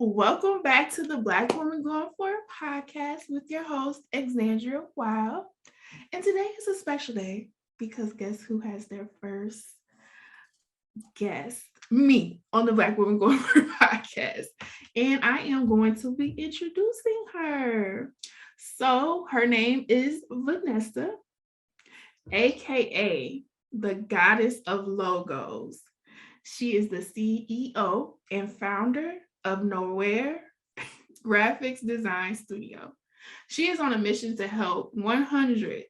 Welcome back to the Black Woman Going For It podcast with your host, Exandria Wild. And today is a special day because guess who has their first guest? Me on the Black Woman Going For It podcast. And I am going to be introducing her. So her name is Vanessa, aka the Goddess of Logos. She is the CEO and founder of Noire Graphics Design Studio. She is on a mission to help 100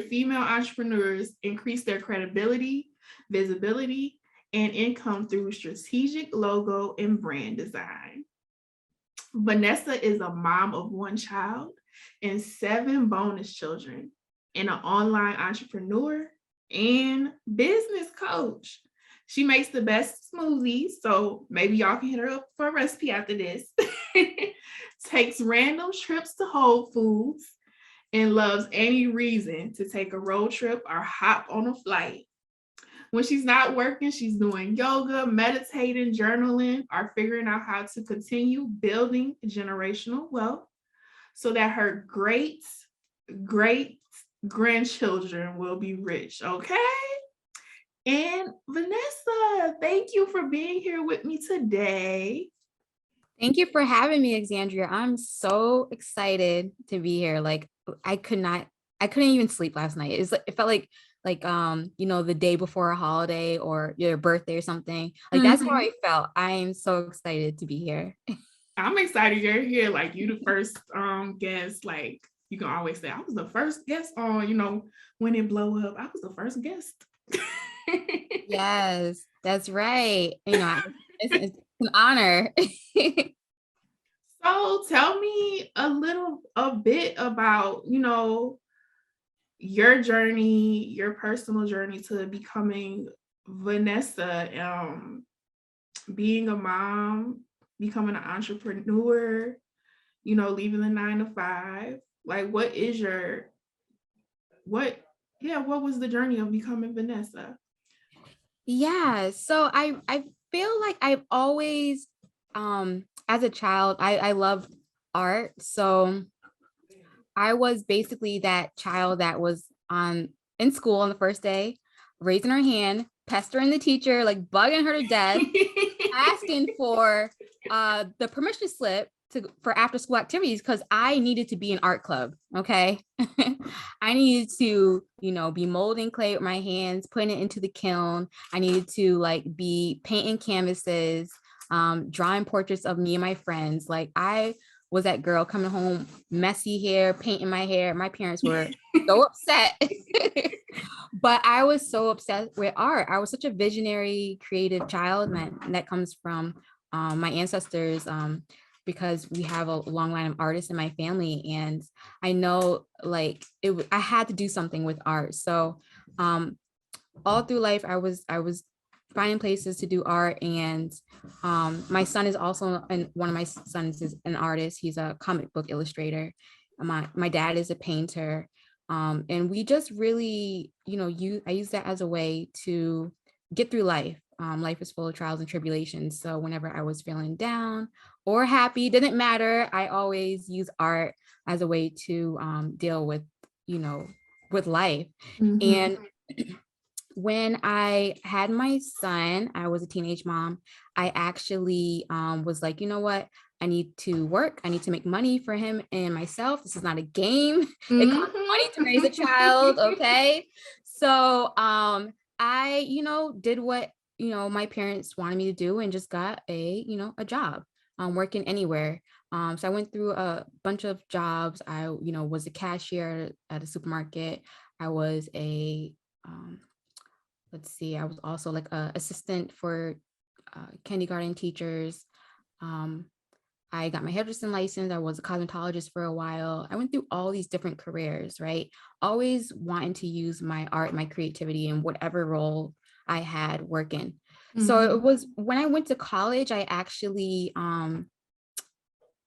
female entrepreneurs increase their credibility, visibility, and income through strategic logo and brand design. Vanessa is a mom of one child and 7 bonus children, and an online entrepreneur and business coach. She makes the best smoothies, so maybe y'all can hit her up for a recipe after this. Takes random trips to Whole Foods and loves any reason to take a road trip or hop on a flight. When she's not working, she's doing yoga, meditating, journaling, or figuring out how to continue building generational wealth so that her great grandchildren will be rich. Okay. And Vanessa, thank you for being here with me today. Thank you for having me, Exandria. I'm so excited to be here. Like I couldn't even sleep last night. It felt like the day before a holiday or your birthday or something. Like that's how I felt. I am so excited to be here. I'm excited you're here. Like you the first guest. Like you can always say I was the first guest on, when it blow up. I was the first guest. Yes, that's right. It's an honor. So tell me a bit about, your journey, your personal journey to becoming Vanessa, being a mom, becoming an entrepreneur, leaving the 9 to 5. Like what was the journey of becoming Vanessa? Yeah, so I feel like I've always as a child I loved art. So I was basically that child that was in school on the first day, raising her hand, pestering the teacher, like bugging her to death, asking for the permission slip for after school activities because I needed to be in art club. Okay. I needed to, be molding clay with my hands, putting it into the kiln. I needed to be painting canvases, drawing portraits of me and my friends. Like I was that girl coming home, messy hair, painting my hair. My parents were so upset. But I was so obsessed with art. I was such a visionary, creative child, and that comes from my ancestors, because we have a long line of artists in my family, and I know I had to do something with art. So all through life, I was finding places to do art, and my son is also, and one of my sons is an artist. He's a comic book illustrator. My dad is a painter. And we just really, I use that as a way to get through life. Life is full of trials and tribulations. So whenever I was feeling down or happy, didn't matter. I always use art as a way to deal with, with life. Mm-hmm. And when I had my son, I was a teenage mom. I actually was like, you know what? I need to work. I need to make money for him and myself. This is not a game. Mm-hmm. It costs money to raise a child. Okay. So I, did what, my parents wanted me to do and just got a job, working anywhere. So I went through a bunch of jobs. I, was a cashier at a supermarket. I was I was also like a assistant for kindergarten teachers. I got my hairdressing license. I was a cosmetologist for a while. I went through all these different careers, right? Always wanting to use my art, my creativity in whatever role I had working. Mm-hmm. So it was when I went to college, I actually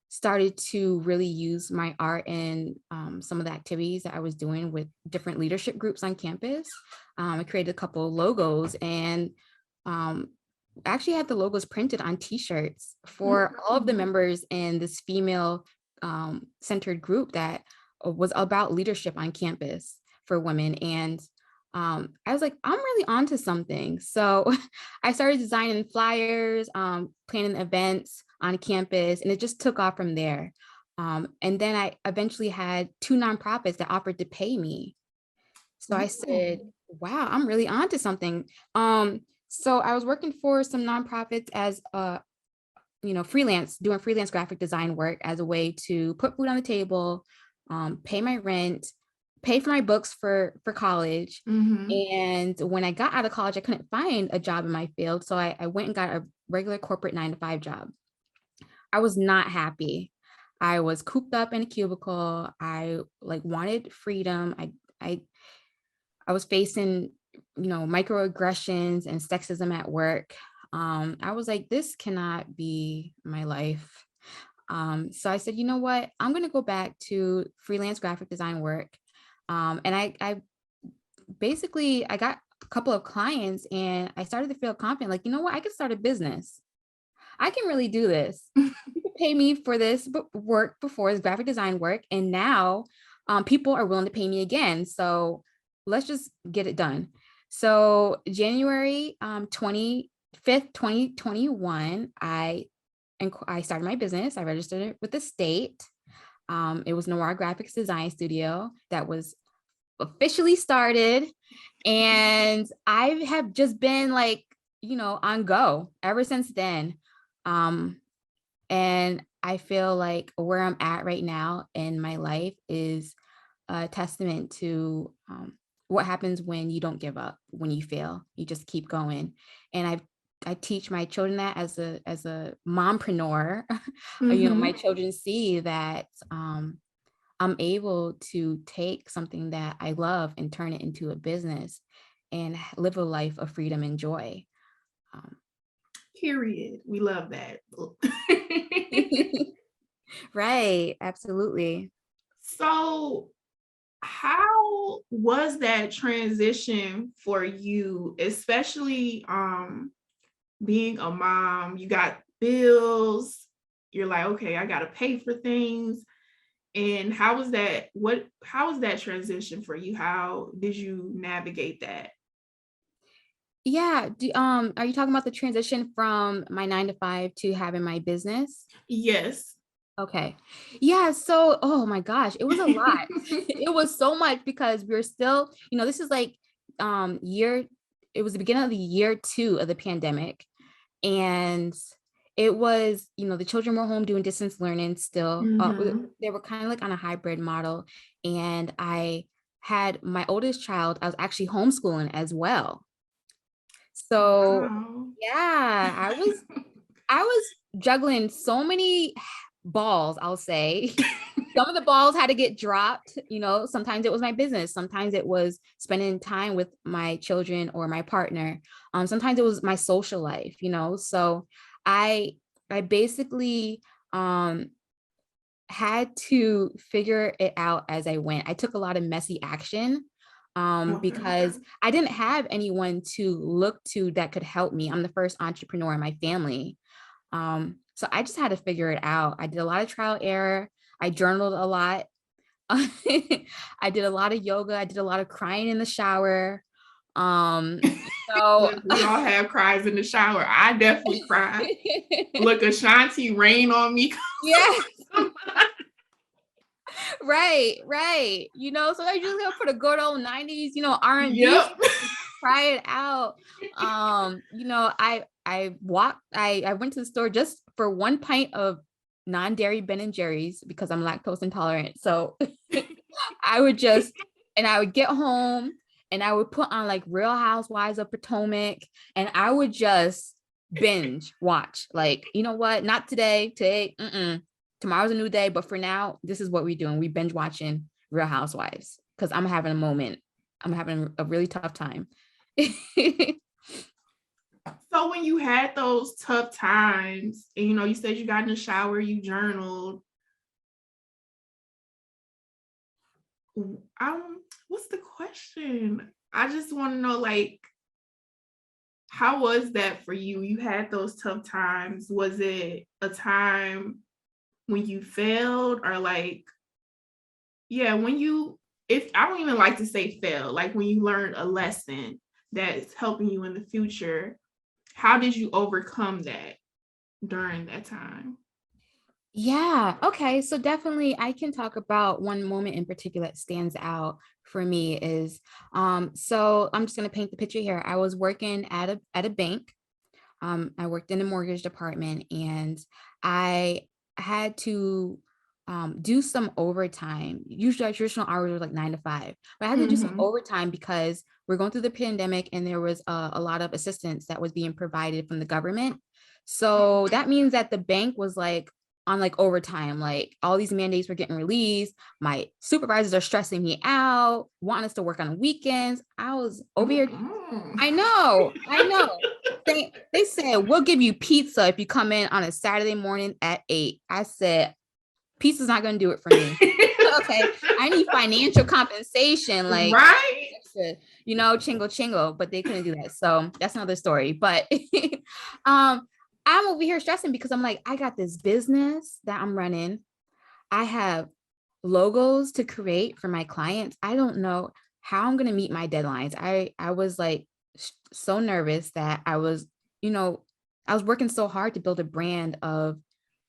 started to really use my art in some of the activities that I was doing with different leadership groups on campus. I created a couple of logos, and actually had the logos printed on t-shirts for all of the members in this female centered group that was about leadership on campus for women. And I was like, I'm really onto something. So I started designing flyers, planning events on campus, and it just took off from there. And then I eventually had 2 nonprofits that offered to pay me. So I said, wow, I'm really onto something. So I was working for some nonprofits as freelance, doing freelance graphic design work as a way to put food on the table, pay my rent, pay for my books for college. And when I got out of college, I couldn't find a job in my field. So I went and got a regular corporate 9-to-5 job. I was not happy. I was cooped up in a cubicle. I like wanted freedom. I I was facing, microaggressions and sexism at work. I was like, this cannot be my life. So I said, you know what? I'm going to go back to freelance graphic design work. And I basically, I got a couple of clients and I started to feel confident, like, you know what? I could start a business. I can really do this. People pay me for this work before, this graphic design work. And now people are willing to pay me again. So let's just get it done. So January 25th, 2021, I started my business. I registered it with the state. It was Noire Graphics Design Studio that was officially started. And I have just been like, on go ever since then. And I feel like where I'm at right now in my life is a testament to what happens when you don't give up, when you fail, you just keep going. And I teach my children that as a mompreneur. My children see that I'm able to take something that I love and turn it into a business and live a life of freedom and joy. Period. We love that. Right, absolutely. So, how was that transition for you, especially being a mom? You got bills, you're like, okay, I got to pay for things. And how was that transition for you? How did you navigate that? Yeah. Are you talking about the transition from my 9 to 5 to having my business? Yes. Okay. Yeah. So, oh my gosh, it was a lot. It was so much because we're still, this is like it was the beginning of the year 2 of the pandemic. And it was, the children were home doing distance learning still. They were kind of like on a hybrid model. And I had my oldest child, I was actually homeschooling as well. So Wow. yeah, I was juggling so many balls, I'll say. Some of the balls had to get dropped, sometimes it was my business, sometimes it was spending time with my children or my partner. Sometimes it was my social life, so I basically had to figure it out as I went. I took a lot of messy action Okay. because I didn't have anyone to look to that could help me. I'm the first entrepreneur in my family. So I just had to figure it out. I did a lot of trial error. I journaled a lot. I did a lot of yoga. I did a lot of crying in the shower. Um, so Look, we all have cries in the shower. I definitely cry. Look, Ashanti, rain on me. yeah, right. So I just gonna put a good old 90s, R&B, Yep. try it out. I went to the store just for 1 pint of non-dairy Ben and Jerry's because I'm lactose intolerant. So I would get home and I would put on like Real Housewives of Potomac and I would just binge watch. Like, you know what? Not today. Tomorrow's a new day, but for now, this is what we're doing. We binge watching Real Housewives because I'm having a moment. I'm having a really tough time. So when you had those tough times, and you said you got in the shower, you journaled. What's the question? I just want to know, like, How was that for you? You had those tough times. Was it a time when you failed, or like, yeah, when you, if I don't even like to say fail, like when you learned a lesson that's helping you in the future, how did you overcome that during that time? Yeah. Okay. So definitely I can talk about one moment in particular that stands out for me is so I'm just gonna paint the picture here. I was working at a bank. I worked in the mortgage department and I had to do some overtime. Usually our traditional hours were like 9 to 5, but I had to do some Mm-hmm. overtime because we're going through the pandemic and there was a lot of assistance that was being provided from the government. So that means that the bank was like on like overtime, like all these mandates were getting released. My supervisors are stressing me out, wanting us to work on weekends. I was over here. Mm-mm. I know. They said, we'll give you pizza if you come in on a Saturday morning at 8. I said, pizza's not going to do it for me. Okay. I need financial compensation, like Right? extra, chingo chingo, but they couldn't do that. So that's another story. But um, I'm over here stressing because I'm like, I got this business that I'm running. I have logos to create for my clients. I don't know how I'm going to meet my deadlines. I was like so nervous that I was working so hard to build a brand of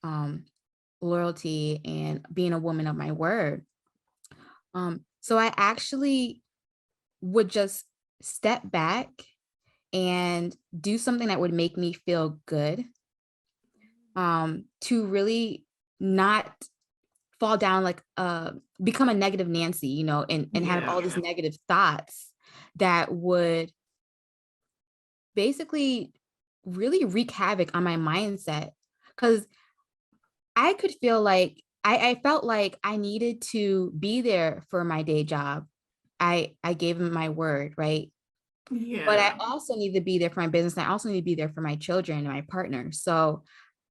um, loyalty and being a woman of my word. So I actually would just step back and do something that would make me feel good, to really not fall down like become a negative Nancy, and have Yeah. all these negative thoughts that would basically really wreak havoc on my mindset. Because I could feel like I felt like I needed to be there for my day job. I gave him my word, right? But I Yeah. also need to be there for my business. I also need to be there for my children and my partner. So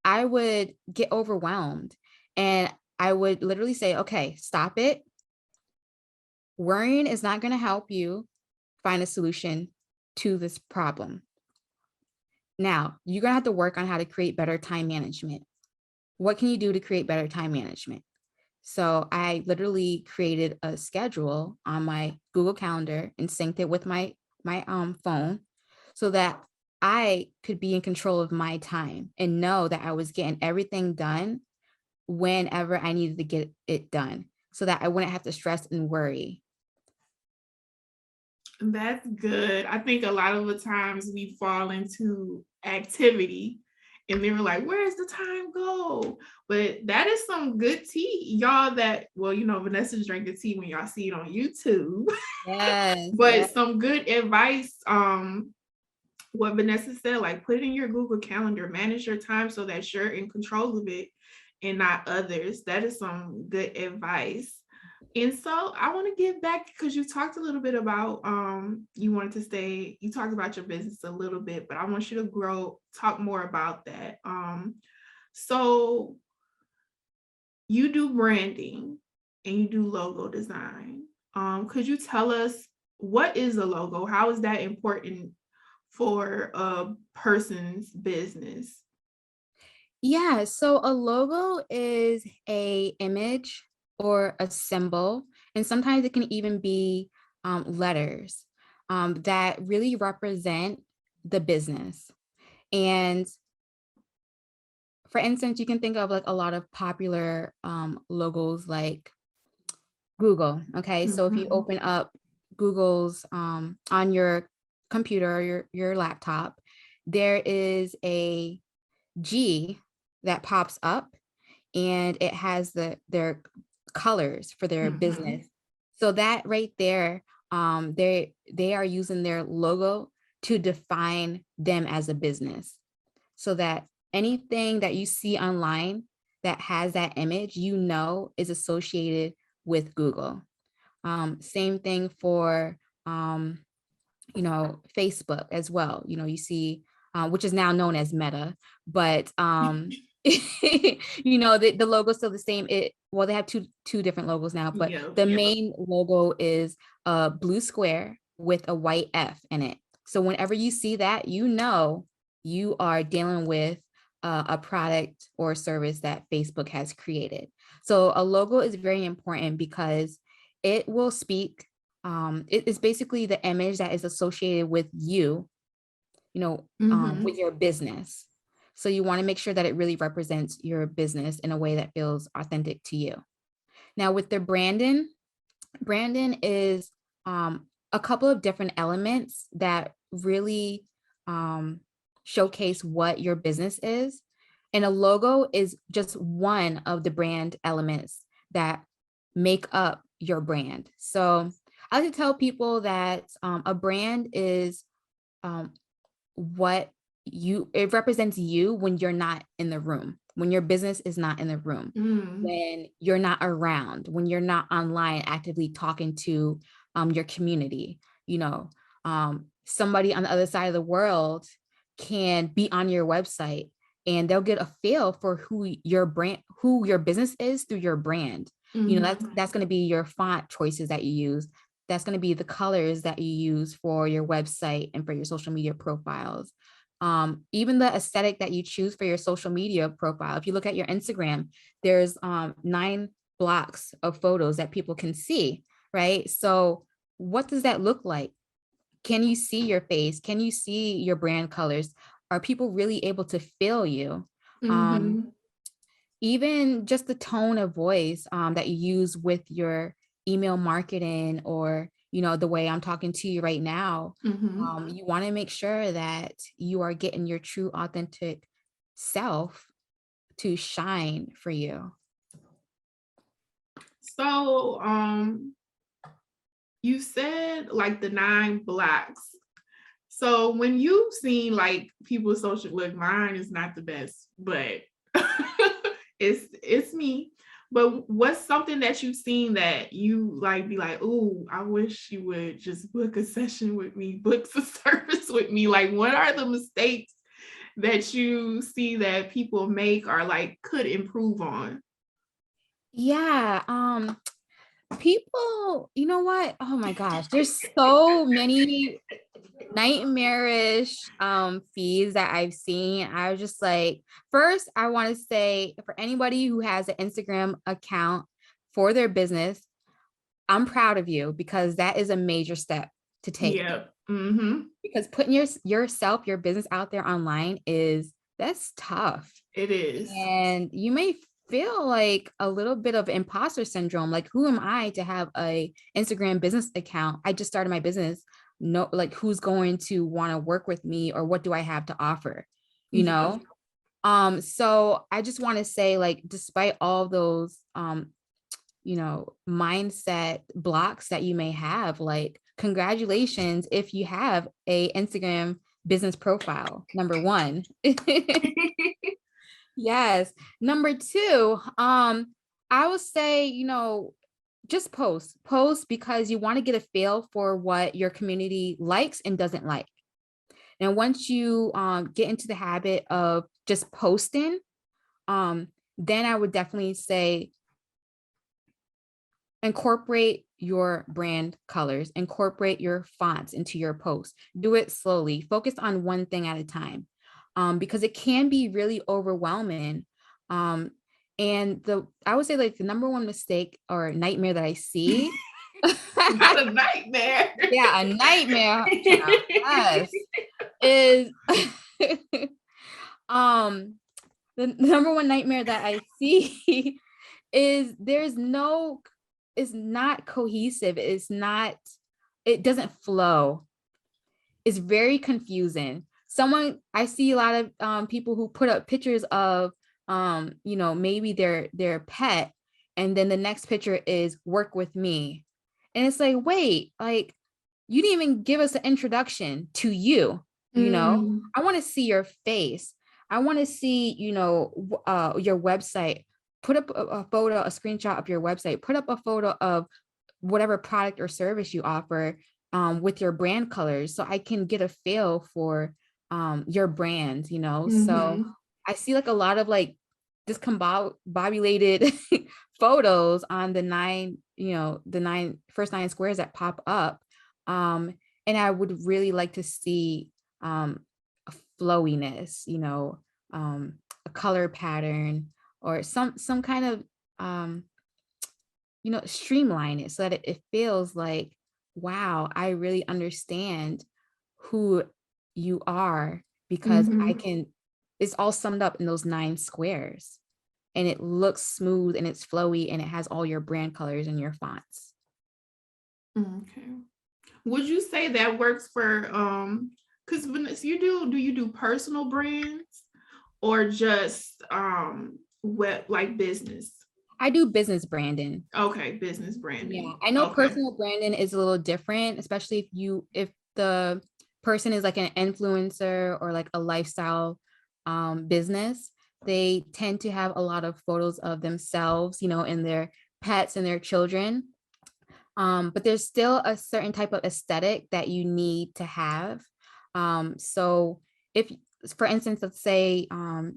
I would get overwhelmed and I would literally say, okay, stop it. Worrying is not going to help you find a solution to this problem. Now, you're going to have to work on how to create better time management. What can you do to create better time management? So I literally created a schedule on my Google Calendar and synced it with my phone so that I could be in control of my time and know that I was getting everything done whenever I needed to get it done so that I wouldn't have to stress and worry. That's good. I think a lot of the times we fall into activity and they were like, where's the time go? But that is some good tea. Y'all that, well, Vanessa's drinking tea when y'all see it on YouTube. Yes, But yes. some good advice, what Vanessa said, like put it in your Google Calendar, manage your time so that you're in control of it and not others. That is some good advice. And so I want to give back because you talked a little bit about you talked about your business a little bit, but I want you to talk more about that. So you do branding and you do logo design. Could you tell us what is a logo? How is that important for a person's business? Yeah, so a logo is a image or a symbol, and sometimes it can even be letters that really represent the business. And for instance, you can think of like a lot of popular logos like Google. Okay, so if you Mhm. open up Google's on your computer or your laptop, there is a G that pops up and it has their colors for their Mhm. business. So that right there, they are using their logo to define them as a business. So that anything that you see online that has that image, is associated with Google. Same thing for Facebook as well. You see, which is now known as Meta, but the logo's still the same. They have two different logos now, but Yeah. the main logo is a blue square with a white F in it. So whenever you see that, you know you are dealing with a product or service that Facebook has created. So a logo is very important because it will speak. It is basically the image that is associated with you, with your business. So you want to make sure that it really represents your business in a way that feels authentic to you. Now with the Brandon is a couple of different elements that really showcase what your business is. And a logo is just one of the brand elements that make up your brand. So I like to tell people that a brand is it represents you when you're not in the room, when your business is not in the room, when you're not around, when you're not online actively talking to your community. Somebody on the other side of the world can be on your website and they'll get a feel for who your business is through your brand. That's going to be your font choices that you use. That's going to be the colors that you use for your website and for your social media profiles. Even the aesthetic that you choose for your social media profile. If you look at your Instagram, there's 9 blocks of photos that people can see, right? So what does that look like? Can you see your face? Can you see your brand colors? Are people really able to feel you? Even just the tone of voice that you use with your email marketing, or the way I'm talking to you right now, you want to make sure that you are getting your true authentic self to shine for you. So you said like the 9 blocks. So when you've seen like people's social, look, mine is not the best, but it's me. But what's something that you've seen that you like be like, oh, I wish you would just book a session with me, book a service with me? Like, what are the mistakes that you see that people make or like could improve on? Yeah. People, you know what? Oh my gosh, there's so many nightmarish feeds that I've seen. I was just like, first, I want to say for anybody who has an Instagram account for their business, I'm proud of you, because that is a major step to take. Yeah. Because putting your business out there online that's tough. It is. And you may feel like a little bit of imposter syndrome. Like, who am I to have a Instagram business account? I just started my business. No, like, who's going to want to work with me, or what do I have to offer? So I just want to say, like, despite all those mindset blocks that you may have, like, congratulations if you have a Instagram business profile, number 1. Yes. Number 2, I would say, just post because you want to get a feel for what your community likes and doesn't like. And once you get into the habit of just posting, then I would definitely say incorporate your brand colors, incorporate your fonts into your post. Do it slowly. Focus on one thing at a time, because it can be really overwhelming. And I would say, like, the number 1 mistake or nightmare that I see. Not a nightmare. Yeah, a nightmare. Yes, is the number 1 nightmare that I see is it's not cohesive. It doesn't flow. It's very confusing. I see a lot of people who put up pictures of maybe their pet, and then the next picture is work with me. And it's like, wait, like, you didn't even give us an introduction to you. I want to see your face. I want to see, your website. Put up a photo, a screenshot of your website. Put up a photo of whatever product or service you offer with your brand colors, so I can get a feel for your brand, So I see, like, a lot of, like, discombobulated photos on the 9, the first 9 squares that pop up. And I would really like to see a flowiness, a color pattern or some kind of streamline it so that it feels like, wow, I really understand who you are because I Mm-hmm. can, it's all summed up in those 9 squares and it looks smooth and it's flowy and it has all your brand colors and your fonts. Okay. Would you say that works for because do you do personal brands or just web like business? I do business branding. Okay, business Yeah, branding. I know Okay. personal branding is a little different, especially if the person is like an influencer or like a lifestyle business. They tend to have a lot of photos of themselves, and their pets and their children. But there's still a certain type of aesthetic that you need to have. So if, for instance, let's say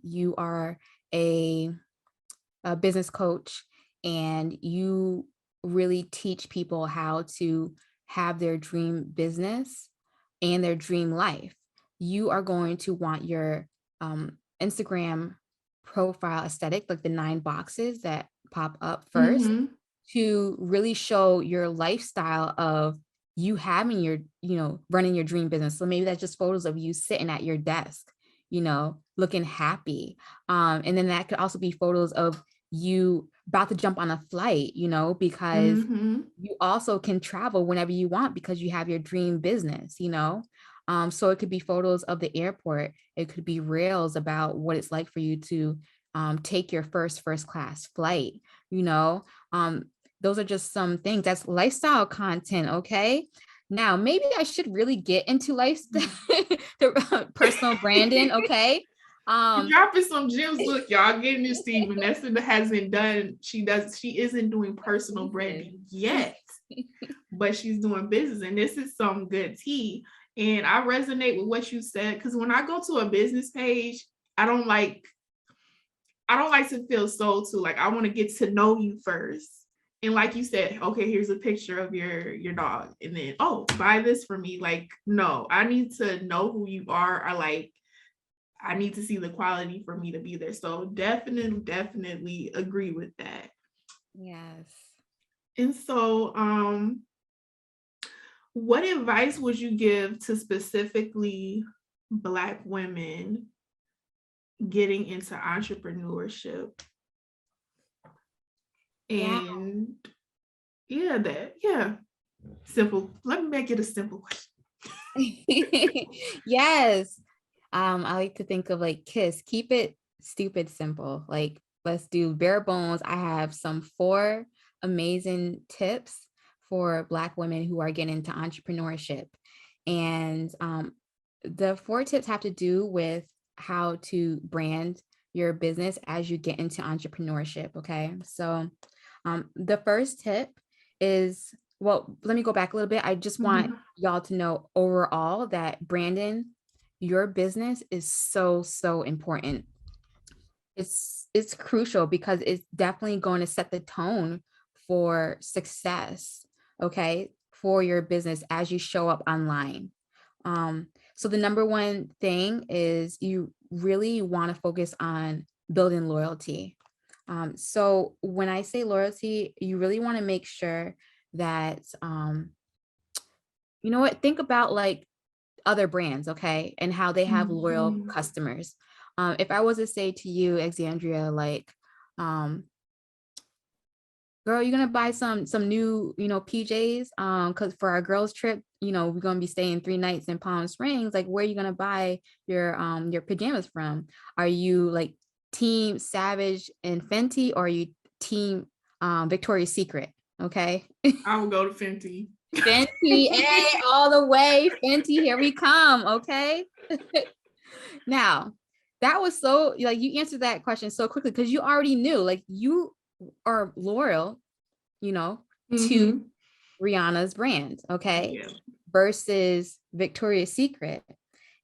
you are a a business coach and you really teach people how to have their dream business and their dream life, you are going to want your Instagram profile aesthetic, like the 9 boxes that pop up first, Mm-hmm. to really show your lifestyle of you having your, running your dream business. So maybe that's just photos of you sitting at your desk, looking happy. And then that could also be photos of you about to jump on a flight, because Mm-hmm. you also can travel whenever you want because you have your dream business. So it could be photos of the airport. It could be reels about what it's like for you to take your first class flight, you know. Those are just some things. That's lifestyle content, okay? Now, maybe I should really get into lifestyle, personal branding, okay? You're Um, dropping some gems. Look, y'all getting this thing. Vanessa hasn't done, she isn't doing personal business. branding yet, but she's doing business. And this is some good tea. And I resonate with what you said. Cause when I go to a business page, I don't like I don't like to feel sold to. Like I want to get to know you first. And like you said, okay, here's a picture of your dog. And then, oh, buy this for me. Like, no, I need to know who you are. I need to see the quality for me to be there. So definitely agree with that. Yes. And so what advice would you give to specifically Black women getting into entrepreneurship? Yeah. And yeah, simple. Let me make it a simple question. Yes. I like to think of like KISS, keep it stupid simple. Like, let's do bare bones. I have some 4 amazing tips for Black women who are getting into entrepreneurship. And the 4 tips have to do with how to brand your business as you get into entrepreneurship. Okay. So the first tip is, well, let me go back a little bit. I just want Mhm. y'all to know overall that Brandon, your business is so important. It's crucial because it's definitely going to set the tone for success, okay, for your business as you show up online. So the number one thing is you really want to focus on building loyalty. So when I say loyalty, you really want to make sure that you know what, think about like other brands, okay, and how they have loyal Mhm. customers. If I was to say to you, Alexandria, like, um, girl, you're gonna buy some new, PJs, because for our girls trip, we're gonna be staying 3 nights in Palm Springs. Like, where are you gonna buy your pajamas from? Are you like team Savage and Fenty, or are you team Victoria's Secret? Okay. I will go to Fenty. Fenty, hey, all the way. Fenty, here we come. Okay. Now, that was so like you answered that question so quickly because you already knew, like, you are loyal, to Hmm. Rihanna's brand, okay, Yeah. versus Victoria's Secret.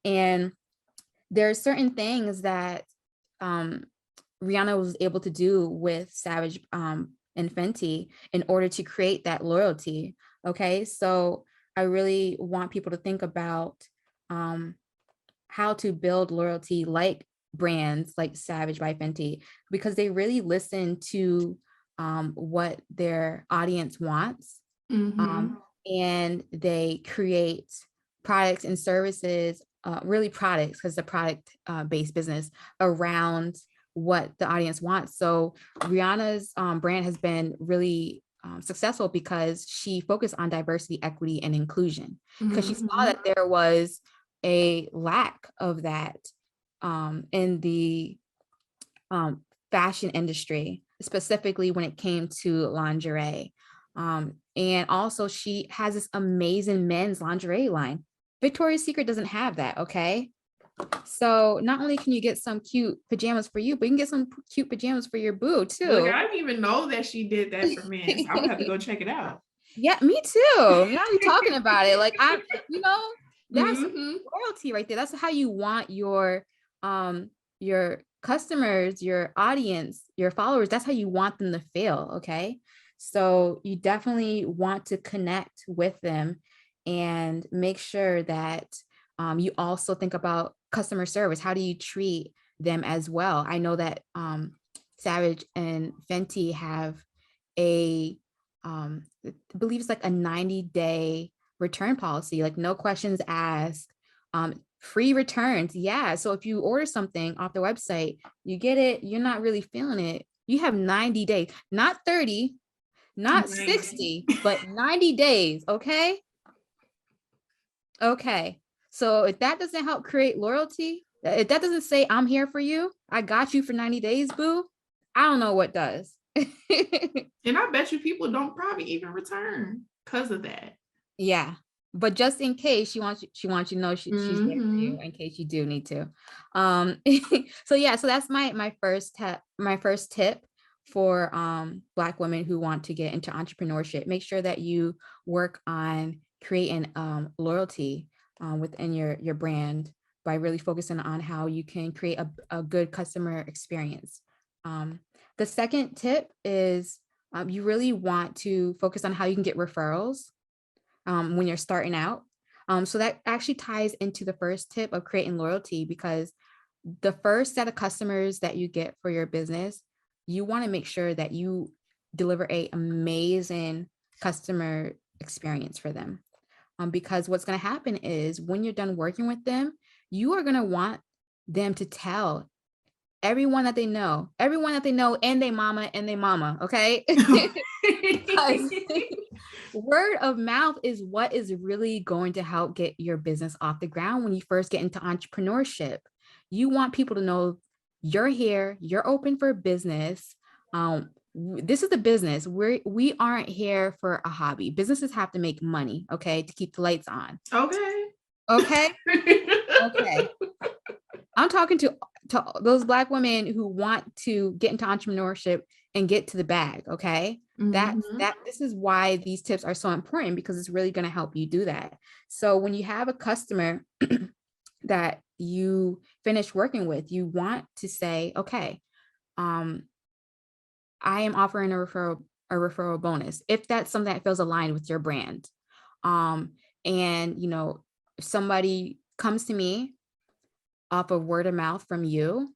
And there are certain things that um, Rihanna was able to do with Savage and Fenty in order to create that loyalty. Okay, so I really want people to think about how to build loyalty like brands like Savage by Fenty, because they really listen to what their audience wants. Mm-hmm. And they create products and services, really products, because the product based business around what the audience wants. So Rihanna's brand has been really successful because she focused on diversity, equity, and inclusion, because she saw Mm-hmm. that there was a lack of that in the fashion industry, specifically when it came to lingerie. And also, she has this amazing men's lingerie line. Victoria's Secret doesn't have that. Okay. So not only can you get some cute pajamas for you, but you can get some cute pajamas for your boo Look, too. I didn't even know that she did that for men. So I'm gonna have to go check it out. Yeah, me too. Now we're talking about it. Like you know, that's Mm-hmm. royalty right there. That's how you want your customers, your audience, your followers, that's how you want them to feel. Okay. So you definitely want to connect with them and make sure that you also think about customer service. How do you treat them as well? I know that Savage and Fenty have a I believe it's like a 90-day return policy, like no questions asked, free returns. Yeah. So if you order something off the website, you get it, you're not really feeling it, you have 90 days, not 30, not 90. 60, but 90 days. Okay. Okay. So if that doesn't help create loyalty, if that doesn't say I'm here for you, I got you for 90 days, boo, I don't know what does. And I bet you people don't probably even return because of that. Yeah. But just in case, she wants you to know she's there for you Mm-hmm. in case you do need to. So yeah, so that's my first tip for Black women who want to get into entrepreneurship. Make sure that you work on creating loyalty within your brand by really focusing on how you can create a good customer experience. The second tip is you really want to focus on how you can get referrals when you're starting out. So that actually ties into the first tip of creating loyalty, because the first set of customers that you get for your business, you want to make sure that you deliver a amazing customer experience for them. Because what's going to happen is when you're done working with them, you are going to want them to tell everyone that they know, and they mama, okay? Because word of mouth is what is really going to help get your business off the ground when you first get into entrepreneurship. You want people to know you're here, you're open for business. This is the business. We aren't here for a hobby. Businesses have to make money, okay, to keep the lights on. Okay. Okay. Okay. I'm talking to those Black women who want to get into entrepreneurship and get to the bag. Okay. Mm-hmm. This is why these tips are so important, because it's really going to help you do that. So when you have a customer that you finish working with, you want to say, okay, I am offering a referral bonus if that's something that feels aligned with your brand. And if somebody comes to me off of word of mouth from you,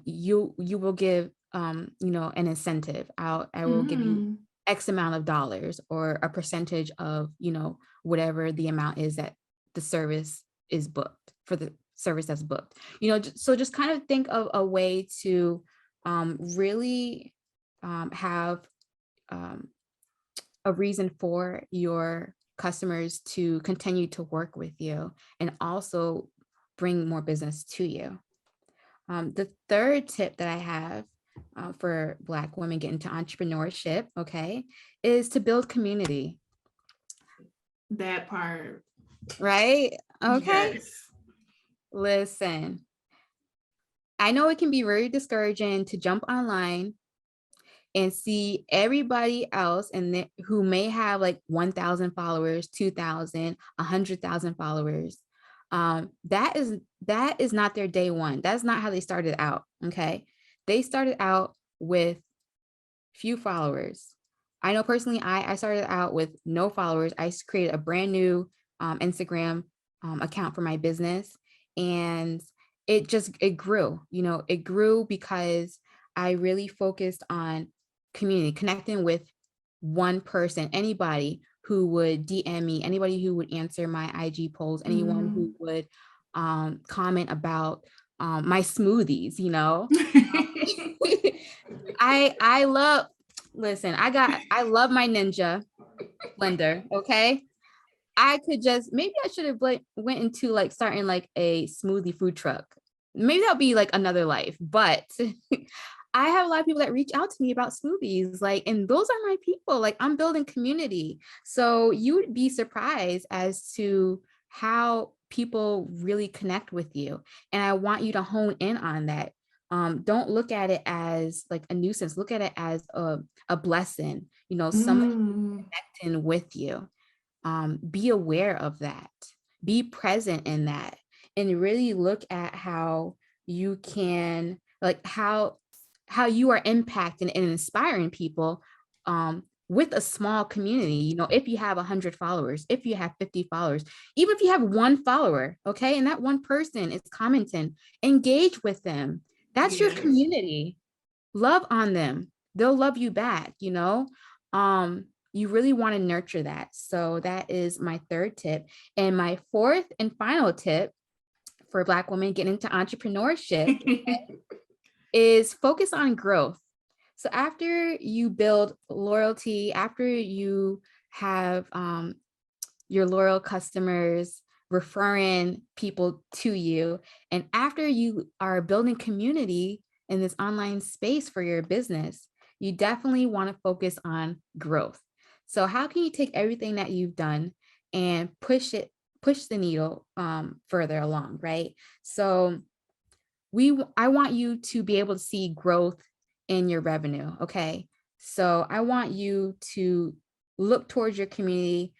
you will give an incentive. I will give you Mm-hmm. X amount of dollars, or a percentage of whatever the amount is that the service is booked for, the service that's booked. So just kind of think of a way to really have um, a reason for your customers to continue to work with you and also bring more business to you. The third tip that I have for Black women getting into entrepreneurship, okay, is to build community, That part. right? Okay. Yes. Listen, I know it can be very discouraging to jump online and see everybody else who may have like 1,000 followers, 2,000, 100,000 followers. That is not their day one. That's not how they started out. Okay. They started out with few followers. I know personally, I started out with no followers. I created a brand new Instagram account for my business, and it grew. It grew because I really focused on community, connecting with one person, anybody who would DM me, anybody who would answer my IG polls, anyone who would comment about my smoothies. I love, listen, I love my Ninja blender. Okay. I could just, maybe I should have went into like starting like a smoothie food truck. Maybe that'll be like another life, but I have a lot of people that reach out to me about smoothies, like, and those are my people. Like, I'm building community. So you would be surprised as to how people really connect with you. And I want you to hone in on that. Don't look at it as like a nuisance. Look at it as a blessing, someone Mm, connecting with you. Be aware of that. Be present in that, and really look at how you can, like, how you are impacting and inspiring people with a small community. If you have 100 followers, if you have 50 followers, even if you have one follower, okay, and that one person is commenting, engage with them. That's your yes. community. Love on them. They'll love you back. You really want to nurture that. So that is my third tip. And my fourth and final tip for Black women getting into entrepreneurship is focus on growth. So after you build loyalty, after you have your loyal customers referring people to you, and after you are building community in this online space for your business, you definitely want to focus on growth. So how can you take everything that you've done and push the needle further along, right? So I want you to be able to see growth in your revenue. Okay. So I want you to look towards your community,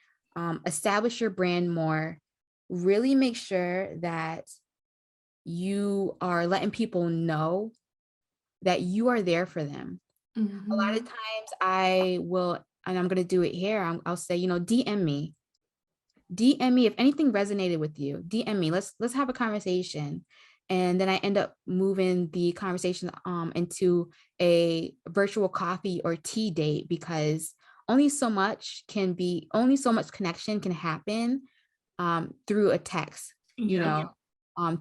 establish your brand more, really make sure that you are letting people know that you are there for them. A lot of Mhm. times I will, and I'm going to do it here. I'll say, DM me if anything resonated with you. DM me. Let's have a conversation. And then I end up moving the conversation into a virtual coffee or tea date, because only so much connection can happen through a text, Yep.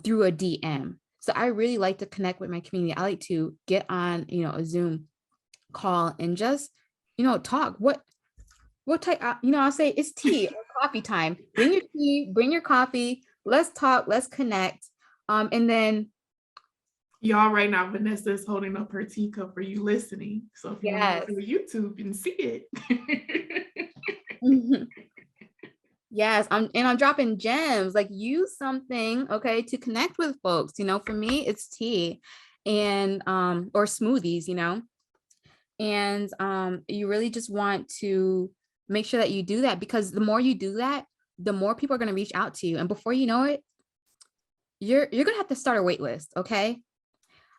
through a DM. So I really like to connect with my community. I like to get on, a Zoom call and just, talk. What type, I'll say it's tea or coffee time. Bring your tea, bring your coffee. Let's talk, let's connect. And then, Y'all, right now, Vanessa is holding up her teacup for you listening. So if you want to go yes. to YouTube and see it. Yes, I'm dropping gems. Like, use something, okay, to connect with folks. For me, it's tea and or smoothies. And you really just want to make sure that you do that, because the more you do that, the more people are going to reach out to you. And before you know it, you're gonna have to start a wait list. Okay.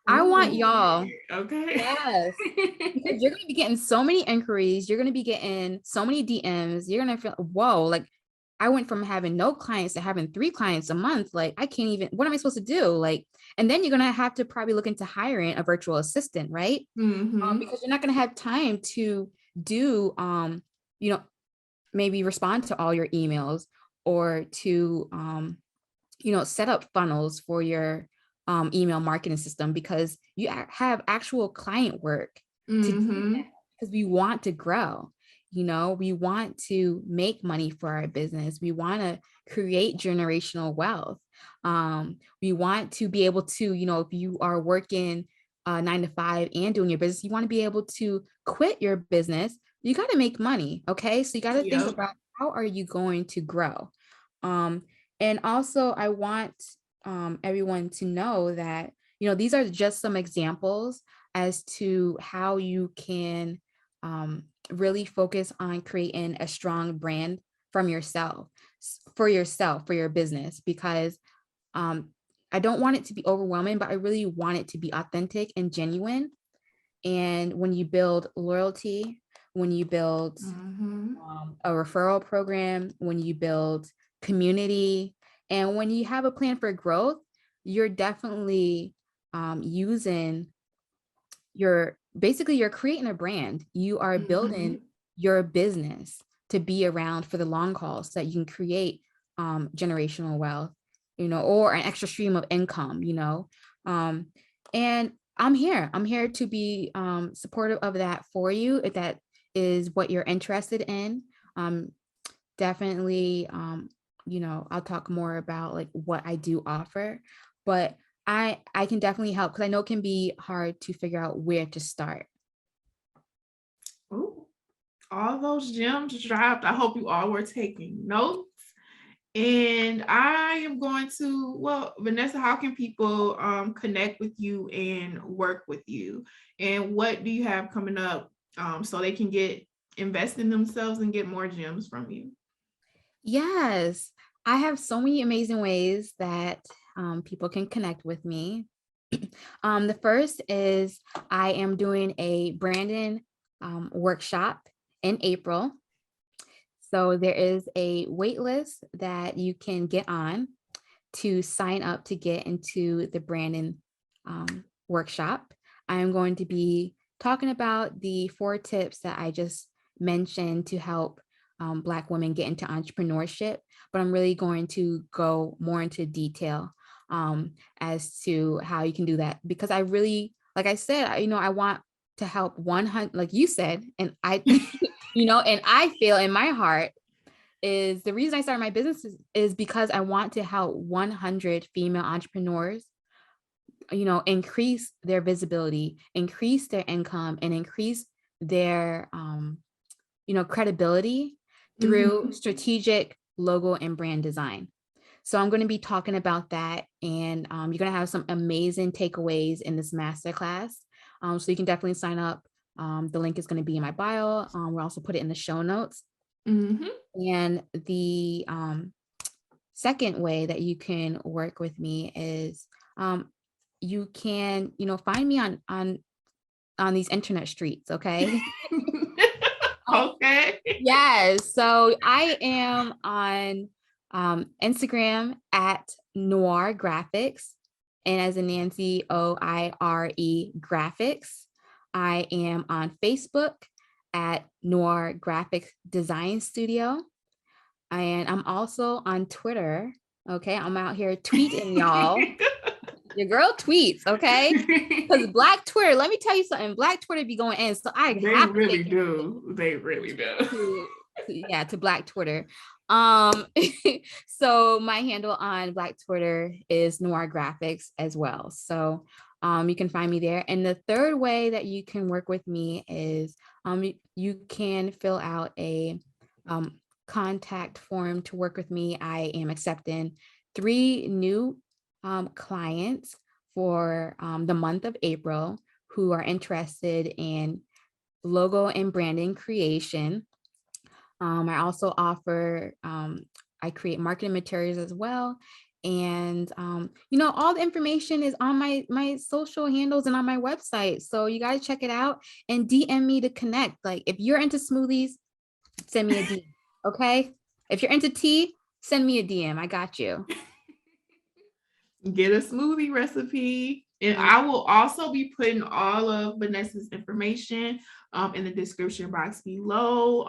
I want Ooh, y'all, okay. yes, because you're gonna be getting so many inquiries, you're gonna be getting so many DMs, you're gonna feel, whoa, like, I went from having no clients to having 3 clients a month. Like, I can't even, what am I supposed to do? Like, and then you're gonna have to probably look into hiring a virtual assistant, right? Mm-hmm. Because you're not gonna have time to do you know, maybe respond to all your emails, or to set up funnels for your email marketing system, because you have actual client work to do that, Mm-hmm. because we want to grow. We want to make money for our business. We want to create generational wealth. We want to be able to, if you are working 9 to 5 and doing your business, you want to be able to quit your business. You got to make money. Okay. So you got to think Yep. about, how are you going to grow? Um, and also, I want everyone to know that, these are just some examples as to how you can really focus on creating a strong brand from yourself, for your business, because um, I don't want it to be overwhelming, but I really want it to be authentic and genuine. And when you build loyalty, when you build a referral program, when you build community, and when you have a plan for growth, you're definitely using you're creating a brand. You are building your business to be around for the long haul so that you can create generational wealth, or an extra stream of income, and I'm here to be supportive of that for you if that is what you're interested in. Definitely, I'll talk more about like what I do offer, but I can definitely help because I know it can be hard to figure out where to start. Ooh, all those gems dropped. I hope you all were taking notes. And I am going to, well, Vanessa, how can people connect with you and work with you? And what do you have coming up so they can invest in themselves and get more gems from you? Yes, I have so many amazing ways that people can connect with me. The first is I am doing a branding workshop in April. So there is a wait list that you can get on to sign up to get into the branding workshop. I'm going to be talking about the 4 tips that I just mentioned to help Black women get into entrepreneurship, but I'm really going to go more into detail as to how you can do that, because I really, like I said, I want to help 100, like you said, and I, and I feel in my heart is the reason I started my business is because I want to help 100 female entrepreneurs, increase their visibility, increase their income, and increase their, credibility through strategic logo and brand design. So I'm going to be talking about that, and you're going to have some amazing takeaways in this masterclass. So you can definitely sign up. The link is going to be in my bio. We'll also put it in the show notes. And the second way that you can work with me is you can, find me on these internet streets. Okay. Okay. Yes. So I am on Instagram at Noire Graphics, and as in Nancy, OIRE Graphics. I am on Facebook at Noire Graphics Design Studio. And I'm also on Twitter. Okay. I'm out here tweeting, y'all. Your girl tweets, okay? Because Black Twitter, let me tell you something. Black Twitter be going in. So I They have really do. They really do. to Black Twitter. So my handle on Black Twitter is Noire Graphics as well. So you can find me there. And the third way that you can work with me is you can fill out a contact form to work with me. I am accepting 3 new clients for the month of April who are interested in logo and branding creation. I also offer, I create marketing materials as well. And, all the information is on my social handles and on my website. So you guys check it out and DM me to connect. Like if you're into smoothies, send me a DM, okay? If you're into tea, send me a DM. I got you. Get a smoothie recipe. And I will also be putting all of Vanessa's information in the description box below.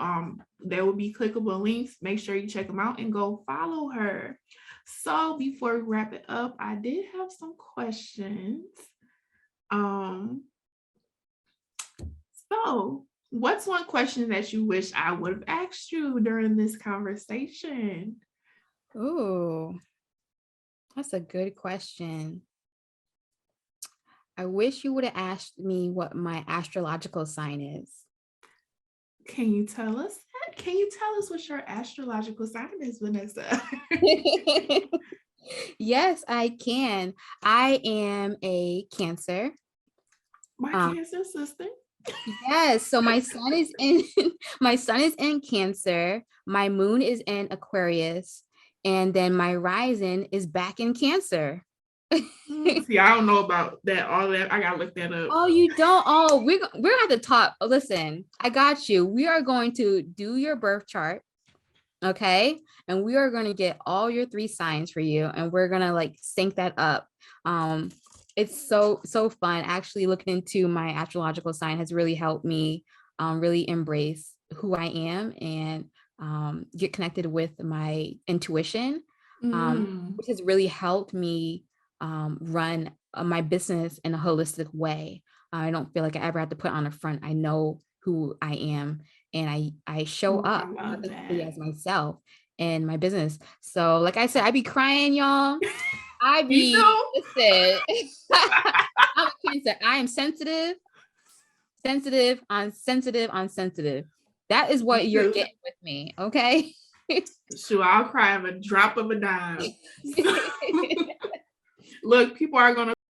There will be clickable links. Make sure you check them out and go follow her. So before we wrap it up, I did have some questions. So what's one question that you wish I would have asked you during this conversation? Ooh, that's a good question. I wish you would have asked me what my astrological sign is. Can you tell us that? Can you tell us what your astrological sign is, Vanessa? Yes, I can. I am a Cancer. My Cancer sister. Yes, so my sun is in Cancer. My moon is in Aquarius, and then my rising is back in Cancer. See, I don't know about that. All that I gotta look that up. Oh, you don't? Oh, we're gonna have to talk. Listen, I got you. We are going to do your birth chart. Okay. And we are going to get all your 3 signs for you. And we're going to like sync that up. It's so fun. Actually, looking into my astrological sign has really helped me really embrace who I am and get connected with my intuition, which has really helped me run my business in a holistic way. I don't feel like I ever have to put on a front. I know who I am, and I show I up love authentically that. as myself in my business. So, like I said, I be crying, y'all. I You be know? listen. I'm a Cancer. I am sensitive, on sensitive. That is Me what you're too. getting with me, okay? Sure, I'll cry of a drop of a dime. Look, people are gonna